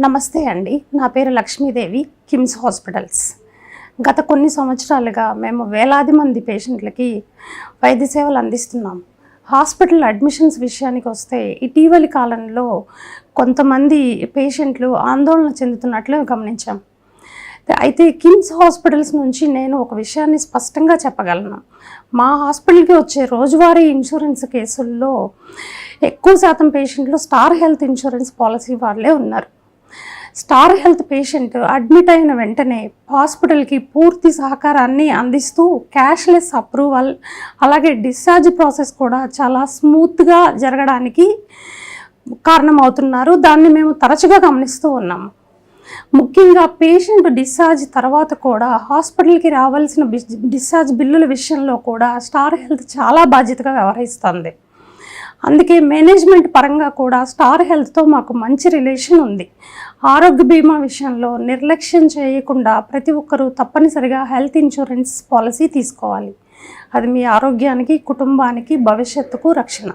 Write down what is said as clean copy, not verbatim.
నమస్తే అండి. నా పేరు లక్ష్మీదేవి, కిమ్స్ హాస్పిటల్స్. గత కొన్ని సంవత్సరాలుగా మేము వేలాది మంది పేషెంట్లకి వైద్య సేవలు అందిస్తున్నాం. హాస్పిటల్ అడ్మిషన్స్ విషయానికి వస్తే ఇటీవలి కాలంలో కొంతమంది పేషెంట్లు ఆందోళన చెందుతున్నట్లు గమనించాం. అయితే కిమ్స్ హాస్పిటల్స్ నుంచి నేను ఒక విషయాన్ని స్పష్టంగా చెప్పగలను. మా హాస్పిటల్కి వచ్చే రోజువారీ ఇన్సూరెన్స్ కేసుల్లో ఎక్కువ శాతం పేషెంట్లు స్టార్ హెల్త్ ఇన్సూరెన్స్ పాలసీ వాళ్ళే ఉన్నారు. స్టార్ హెల్త్ పేషెంట్ అడ్మిట్ అయిన వెంటనే హాస్పిటల్కి పూర్తి సహకారాన్ని అందిస్తూ క్యాష్లెస్ అప్రూవల్, అలాగే డిశ్చార్జ్ ప్రాసెస్ కూడా చాలా స్మూత్గా జరగడానికి కారణమవుతున్నారు. దాన్ని మేము తరచుగా గమనిస్తూ ఉన్నాము. ముఖ్యంగా పేషెంట్ డిశ్చార్జ్ తర్వాత కూడా హాస్పిటల్కి రావాల్సిన డిశ్చార్జ్ బిల్లుల విషయంలో కూడా స్టార్ హెల్త్ చాలా బాధ్యతగా వ్యవహరిస్తుంది. అందుకే మేనేజ్మెంట్ పరంగా కూడా స్టార్ హెల్త్తో మాకు మంచి రిలేషన్ ఉంది. ఆరోగ్య బీమా విషయంలో నిర్లక్ష్యం చేయకుండా ప్రతి ఒక్కరూ తప్పనిసరిగా హెల్త్ ఇన్సూరెన్స్ పాలసీ తీసుకోవాలి. అది మీ ఆరోగ్యానికి, కుటుంబానికి, భవిష్యత్తుకు రక్షణ.